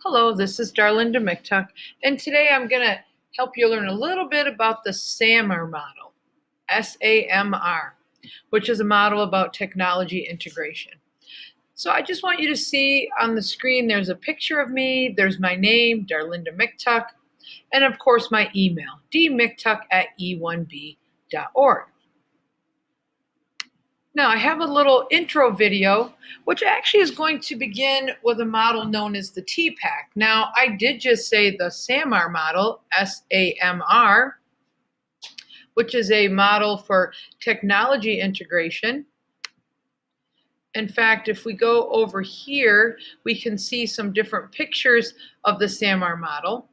Hello, this is Darlinda McTuck, and today I'm going to help you learn a little bit about the SAMR model, SAMR, which is a model about technology integration. So I just want you to see on the screen there's a picture of me, there's my name, Darlinda McTuck, and of course my email, dmctuck@e1b.org. Now, I have a little intro video, which actually is going to begin with a model known as the TPACK. Now, I did just say the SAMR model, SAMR, which is a model for technology integration. In fact, if we go over here, we can see some different pictures of the SAMR model.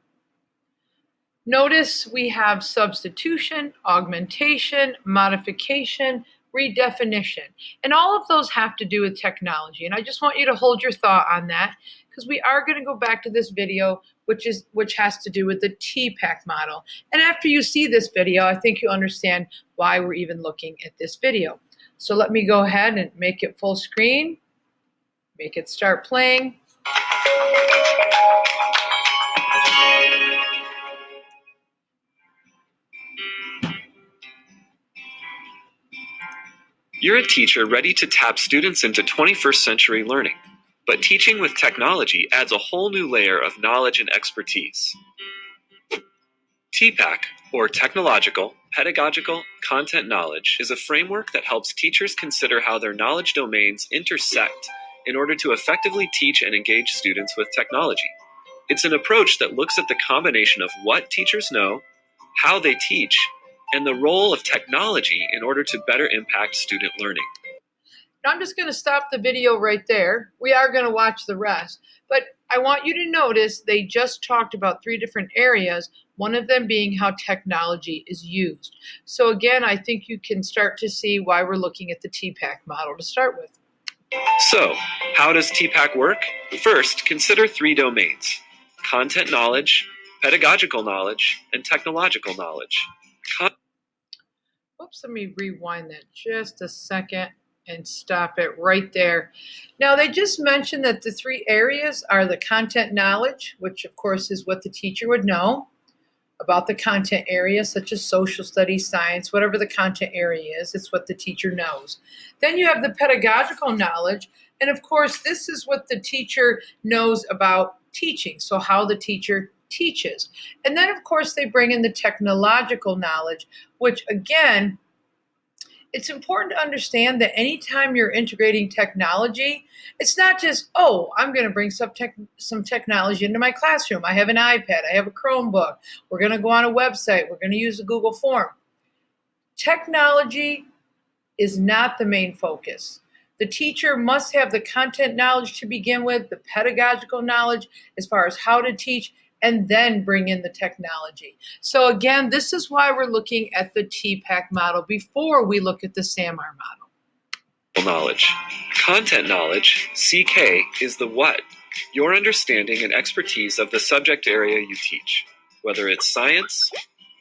Notice we have substitution, augmentation, modification, redefinition, and all of those have to do with technology. And I just want you to hold your thought on that because we are going to go back to this video, which has to do with the TPACK model. And after you see this video, I think you'll understand why we're even looking at this video. So let me go ahead and make it full screen, make it start playing. You're a teacher ready to tap students into 21st century learning, but teaching with technology adds a whole new layer of knowledge and expertise. TPACK, or Technological, Pedagogical, Content Knowledge, is a framework that helps teachers consider how their knowledge domains intersect in order to effectively teach and engage students with technology. It's an approach that looks at the combination of what teachers know, how they teach, and the role of technology in order to better impact student learning. Now I'm just going to stop the video right there. We are going to watch the rest, but I want you to notice they just talked about 3 different areas, one of them being how technology is used. So again, I think you can start to see why we're looking at the TPACK model to start with. So, how does TPACK work? First, consider 3 domains: content knowledge, pedagogical knowledge, and technological knowledge. Oops, let me rewind that just a second and stop it right there. Now, they just mentioned that the 3 areas are the content knowledge, which of course is what the teacher would know about the content area, such as social studies, science, whatever the content area is, it's what the teacher knows. Then you have the pedagogical knowledge, and of course, this is what the teacher knows about teaching, so how the teacher teaches. And then, of course, they bring in the technological knowledge, which again, it's important to understand that anytime you're integrating technology, it's not just, oh, I'm going to bring some technology into my classroom. I have an iPad, I have a Chromebook, we're going to go on a website, we're going to use a Google form. Technology is not the main focus. The teacher must have the content knowledge to begin with, the pedagogical knowledge as far as how to teach, and then bring in the technology. So again, this is why we're looking at the TPACK model before we look at the SAMR model. Knowledge. Content knowledge, CK, is the what, your understanding and expertise of the subject area you teach, whether it's science,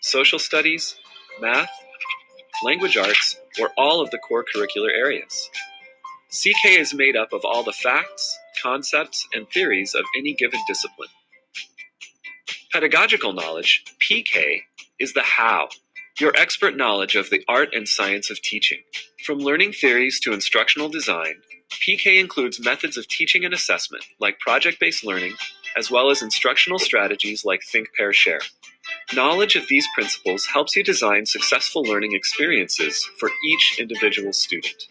social studies, math, language arts, or all of the core curricular areas. CK is made up of all the facts, concepts, and theories of any given discipline. Pedagogical knowledge, PK, is the how, your expert knowledge of the art and science of teaching. From learning theories to instructional design, PK includes methods of teaching and assessment, like project-based learning, as well as instructional strategies like think, pair, share. Knowledge of these principles helps you design successful learning experiences for each individual student.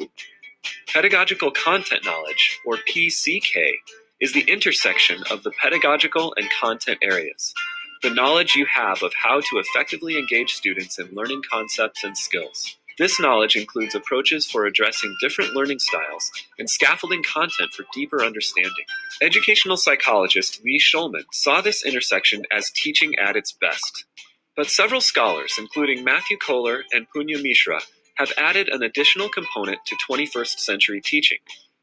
Pedagogical content knowledge, or PCK, is the intersection of the pedagogical and content areas, the knowledge you have of how to effectively engage students in learning concepts and skills. This knowledge includes approaches for addressing different learning styles and scaffolding content for deeper understanding. Educational psychologist Lee Schulman saw this intersection as teaching at its best. But several scholars, including Matthew Kohler and Punya Mishra, have added an additional component to 21st century teaching: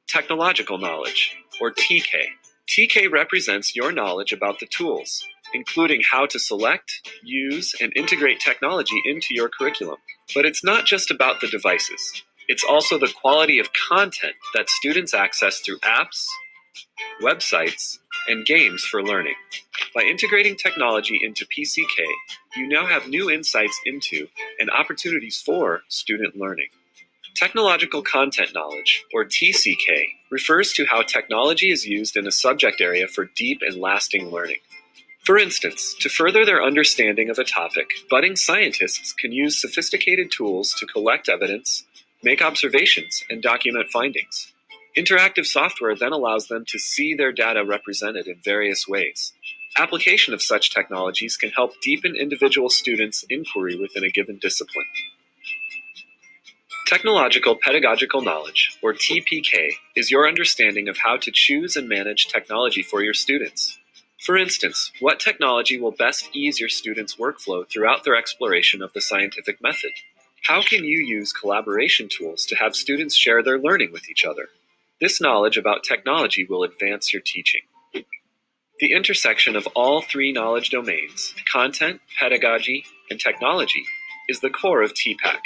technological knowledge, or TK. TK represents your knowledge about the tools, including how to select, use, and integrate technology into your curriculum. But it's not just about the devices. It's also the quality of content that students access through apps, websites, and games for learning. By integrating technology into PCK, you now have new insights into and opportunities for student learning. Technological content knowledge, or TCK, refers to how technology is used in a subject area for deep and lasting learning. For instance, to further their understanding of a topic, budding scientists can use sophisticated tools to collect evidence, make observations, and document findings. Interactive software then allows them to see their data represented in various ways. Application of such technologies can help deepen individual students' inquiry within a given discipline. Technological pedagogical knowledge, or TPK, is your understanding of how to choose and manage technology for your students. For instance, what technology will best ease your students' workflow throughout their exploration of the scientific method? How can you use collaboration tools to have students share their learning with each other? This knowledge about technology will advance your teaching. The intersection of all three knowledge domains, content, pedagogy, and technology, is the core of TPACK.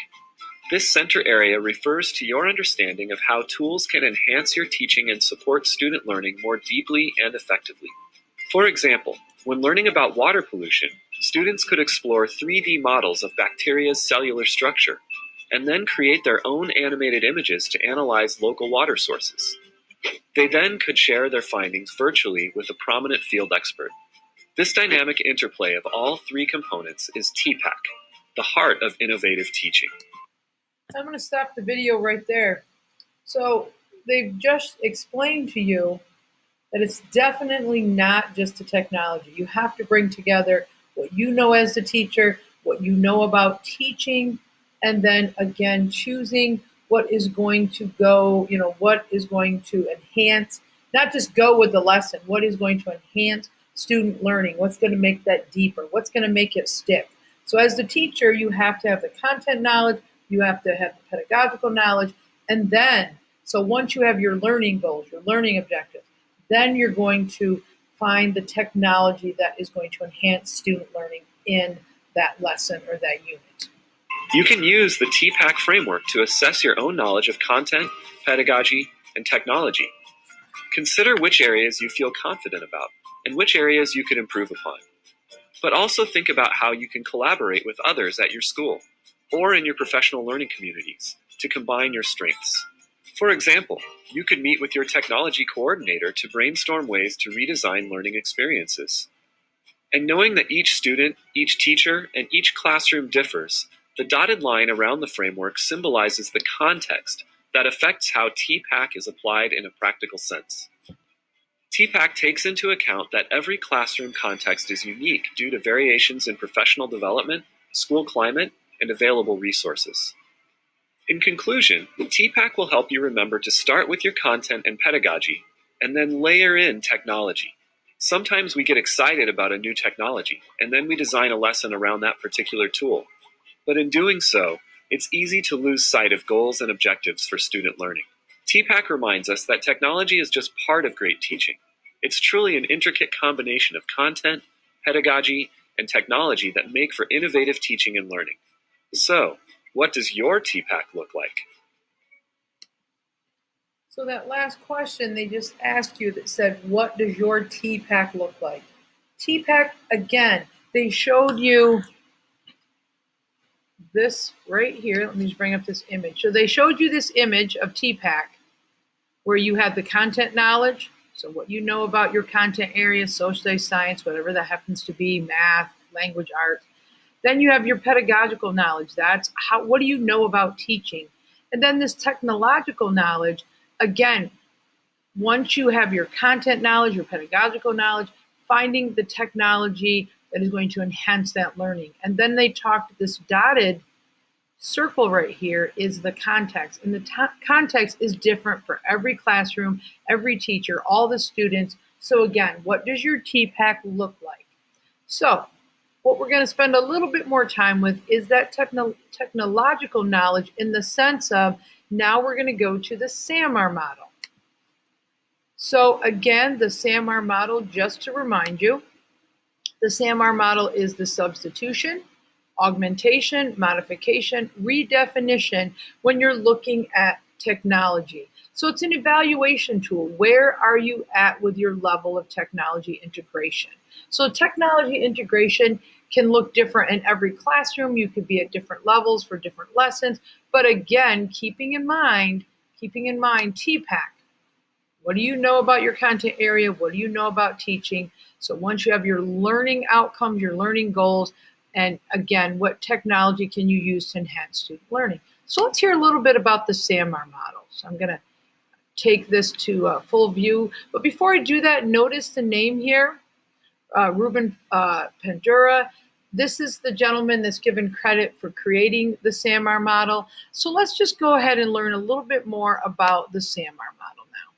This center area refers to your understanding of how tools can enhance your teaching and support student learning more deeply and effectively. For example, when learning about water pollution, students could explore 3D models of bacteria's cellular structure and then create their own animated images to analyze local water sources. They then could share their findings virtually with a prominent field expert. This dynamic interplay of all three components is TPACK, the heart of innovative teaching. I'm going to stop the video right there. So they've just explained to you that it's definitely not just the technology. You have to bring together what you know as the teacher, what you know about teaching, and then again, choosing what is going to go, what is going to enhance, not just go with the lesson, what is going to enhance student learning, what's going to make that deeper, what's going to make it stick. So as the teacher, you have to have the content knowledge, you have to have the pedagogical knowledge, and then, so once you have your learning goals, your learning objectives, then you're going to find the technology that is going to enhance student learning in that lesson or that unit. You can use the TPACK framework to assess your own knowledge of content, pedagogy, and technology. Consider which areas you feel confident about and which areas you could improve upon. But also think about how you can collaborate with others at your school or in your professional learning communities to combine your strengths. For example, you could meet with your technology coordinator to brainstorm ways to redesign learning experiences. And knowing that each student, each teacher, and each classroom differs, the dotted line around the framework symbolizes the context that affects how TPACK is applied in a practical sense. TPACK takes into account that every classroom context is unique due to variations in professional development, school climate, and available resources. In conclusion, TPACK will help you remember to start with your content and pedagogy, and then layer in technology. Sometimes we get excited about a new technology, and then we design a lesson around that particular tool. But in doing so, it's easy to lose sight of goals and objectives for student learning. TPACK reminds us that technology is just part of great teaching. It's truly an intricate combination of content, pedagogy, and technology that make for innovative teaching and learning. So, what does your TPACK look like? So that last question they just asked you that said, what does your TPACK look like? TPACK, again, they showed you this right here. Let me just bring up this image. So they showed you this image of TPACK where you have the content knowledge, so what you know about your content area, social studies, science, whatever that happens to be, math, language, art. Then you have your pedagogical knowledge. That's what do you know about teaching? And then this technological knowledge, again, once you have your content knowledge, your pedagogical knowledge, finding the technology that is going to enhance that learning. And then they talked, this dotted circle right here is the context. And the context is different for every classroom, every teacher, all the students. So again, what does your TPACK look like? So what we're going to spend a little bit more time with is that technological knowledge in the sense of now we're going to go to the SAMR model. So again, the SAMR model, just to remind you, the SAMR model is the substitution, augmentation, modification, redefinition when you're looking at technology. So it's an evaluation tool. Where are you at with your level of technology integration? So technology integration can look different in every classroom. You could be at different levels for different lessons. But again, keeping in mind TPACK. What do you know about your content area? What do you know about teaching? So once you have your learning outcomes, your learning goals, and again, what technology can you use to enhance student learning? So let's hear a little bit about the SAMR model. So I'm going to take this to full view. But before I do that, notice the name here, Ruben Pandura. This is the gentleman that's given credit for creating the SAMR model. So let's just go ahead and learn a little bit more about the SAMR model now.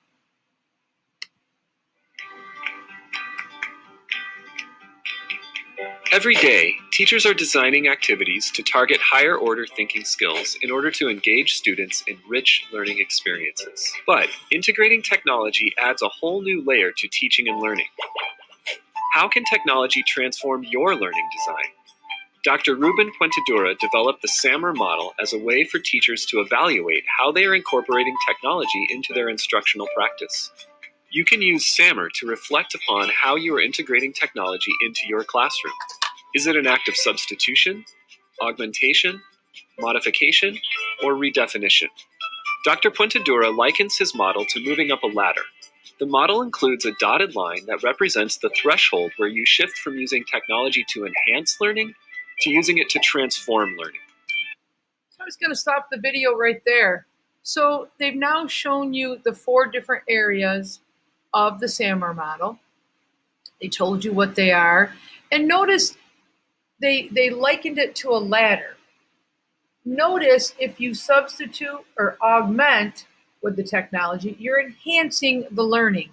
Every day, teachers are designing activities to target higher order thinking skills in order to engage students in rich learning experiences. But integrating technology adds a whole new layer to teaching and learning. How can technology transform your learning design? Dr. Ruben Puentedura developed the SAMR model as a way for teachers to evaluate how they are incorporating technology into their instructional practice. You can use SAMR to reflect upon how you are integrating technology into your classroom. Is it an act of substitution, augmentation, modification, or redefinition? Dr. Puentedura likens his model to moving up a ladder. The model includes a dotted line that represents the threshold where you shift from using technology to enhance learning to using it to transform learning. So I was going to stop the video right there. So they've now shown you the 4 different areas of the SAMR model. They told you what they are. And notice they likened it to a ladder. Notice if you substitute or augment with the technology, you're enhancing the learning.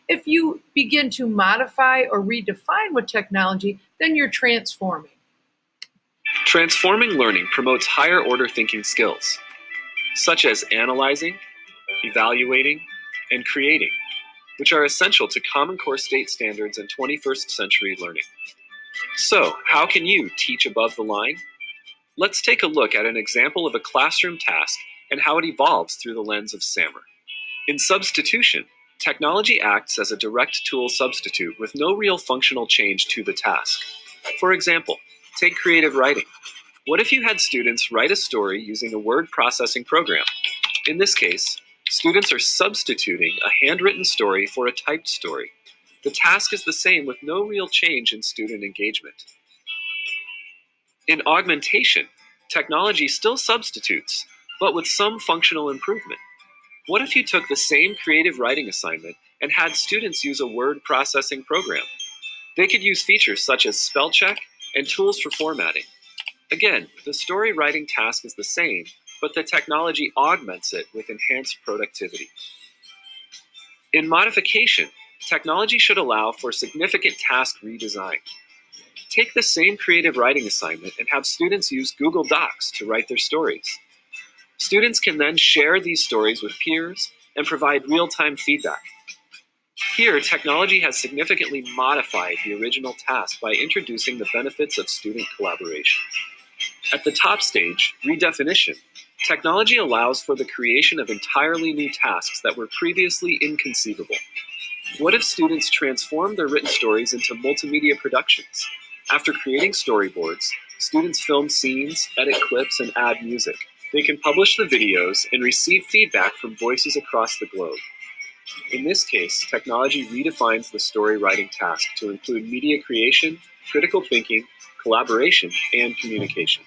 If you begin to modify or redefine with technology, then you're transforming. Transforming learning promotes higher order thinking skills, such as analyzing, evaluating, and creating, which are essential to Common Core state standards and 21st century learning. So, how can you teach above the line? Let's take a look at an example of a classroom task and how it evolves through the lens of SAMR. In substitution, technology acts as a direct tool substitute with no real functional change to the task. For example, take creative writing. What if you had students write a story using a word processing program? In this case, students are substituting a handwritten story for a typed story. The task is the same with no real change in student engagement. In augmentation, technology still substitutes, but with some functional improvement. What if you took the same creative writing assignment and had students use a word processing program? They could use features such as spell check and tools for formatting. Again, the story writing task is the same, but the technology augments it with enhanced productivity. In modification, technology should allow for significant task redesign. Take the same creative writing assignment and have students use Google Docs to write their stories. Students can then share these stories with peers and provide real-time feedback. Here, technology has significantly modified the original task by introducing the benefits of student collaboration. At the top stage, redefinition, technology allows for the creation of entirely new tasks that were previously inconceivable. What if students transform their written stories into multimedia productions? After creating storyboards, students film scenes, edit clips, and add music. They can publish the videos and receive feedback from voices across the globe. In this case, technology redefines the story writing task to include media creation, critical thinking, collaboration, and communication.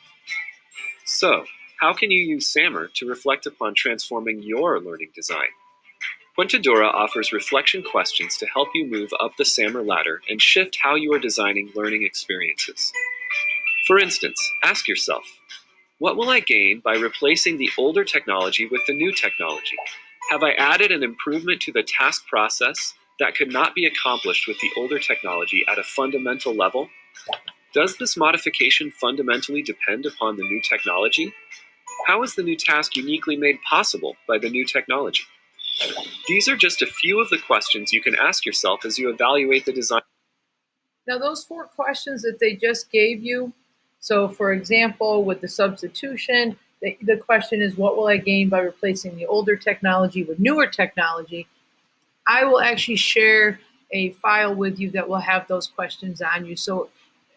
So, how can you use SAMR to reflect upon transforming your learning design? Puentedura offers reflection questions to help you move up the SAMR ladder and shift how you are designing learning experiences. For instance, ask yourself, what will I gain by replacing the older technology with the new technology? Have I added an improvement to the task process that could not be accomplished with the older technology at a fundamental level? Does this modification fundamentally depend upon the new technology? How is the new task uniquely made possible by the new technology? These are just a few of the questions you can ask yourself as you evaluate the design. Now, those 4 questions that they just gave you, so for example, with the substitution, The question is, what will I gain by replacing the older technology with newer technology? I will actually share a file with you that will have those questions on you, so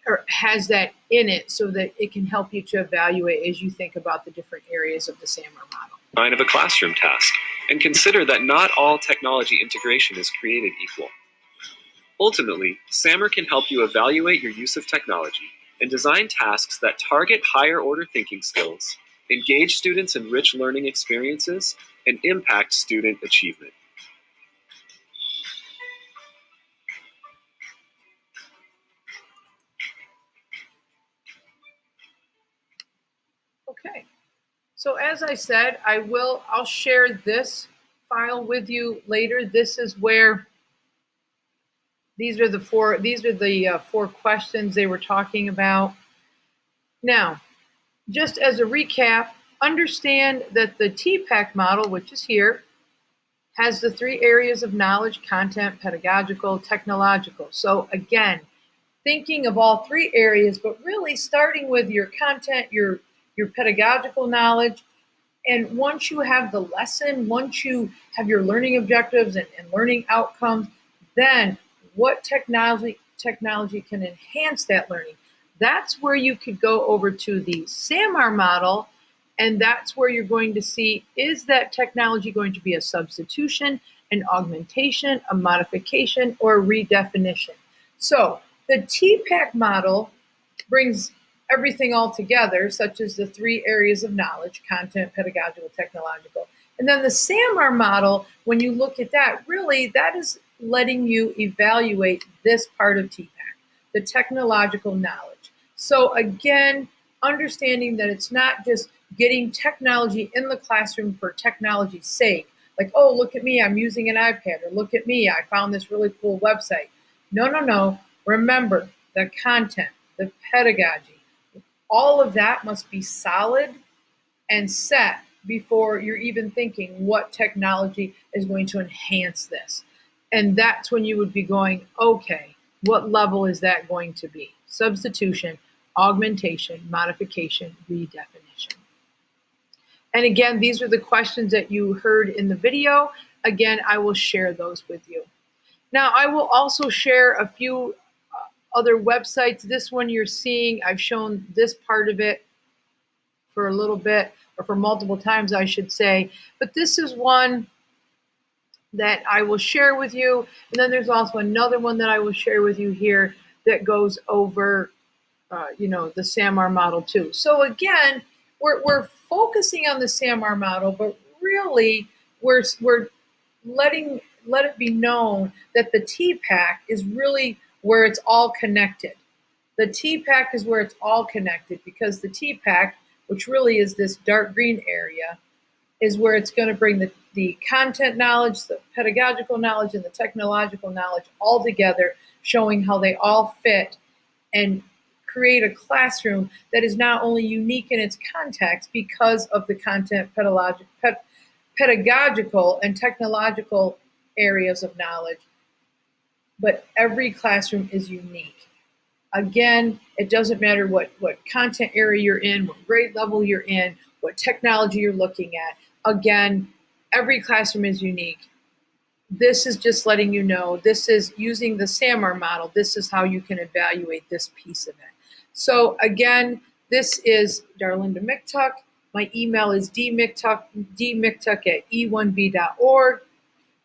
or has that in it, so that it can help you to evaluate as you think about the different areas of the SAMR model. Of a classroom task, and consider that not all technology integration is created equal. Ultimately, SAMR can help you evaluate your use of technology and design tasks that target higher order thinking skills, engage students in rich learning experiences, and impact student achievement. Okay, so as I said, I'll share this file with you later. This is where these are the four questions they were talking about. Now, just as a recap, understand that the TPACK model, which is here, has the 3 areas of knowledge: content, pedagogical, technological. So again, thinking of all 3 areas, but really starting with your content, your pedagogical knowledge. And once you have the lesson, once you have your learning objectives and learning outcomes, then what technology can enhance that learning? That's where you could go over to the SAMR model, and that's where you're going to see, is that technology going to be a substitution, an augmentation, a modification, or a redefinition? So the TPACK model brings everything all together, such as the 3 areas of knowledge: content, pedagogical, technological. And then the SAMR model, when you look at that, really that is letting you evaluate this part of TPACK, the technological knowledge. So again, understanding that it's not just getting technology in the classroom for technology's sake, like, oh, look at me, I'm using an iPad, or look at me, I found this really cool website. No. Remember, the content, the pedagogy, all of that must be solid and set before you're even thinking what technology is going to enhance this. And that's when you would be going, okay, what level is that going to be? Substitution, augmentation, modification, redefinition. And again, these are the questions that you heard in the video. Again, I will share those with you. Now, I will also share a few other websites. This one you're seeing, I've shown this part of it for a little bit, or for multiple times, I should say. But this is one that I will share with you. And then there's also another one that I will share with you here that goes over, the SAMR model too. So again, we're focusing on the SAMR model, but really we're let it be known that the TPACK is really where it's all connected. The TPACK is where it's all connected, because the TPACK, which really is this dark green area, is where it's going to bring the content knowledge, the pedagogical knowledge, and the technological knowledge all together, showing how they all fit and create a classroom that is not only unique in its context because of the content, pedagogical and technological areas of knowledge, but every classroom is unique. Again, it doesn't matter what content area you're in, what grade level you're in, what technology you're looking at. Again, every classroom is unique. This is just letting you know, this is using the SAMR model. This is how you can evaluate this piece of it. So again, this is Darlinda McTuck. My email is dmctuck@e1b.org.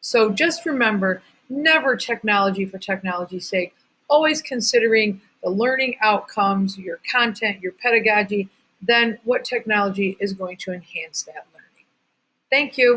So just remember, never technology for technology's sake. Always considering the learning outcomes, your content, your pedagogy, then what technology is going to enhance that learning. Thank you.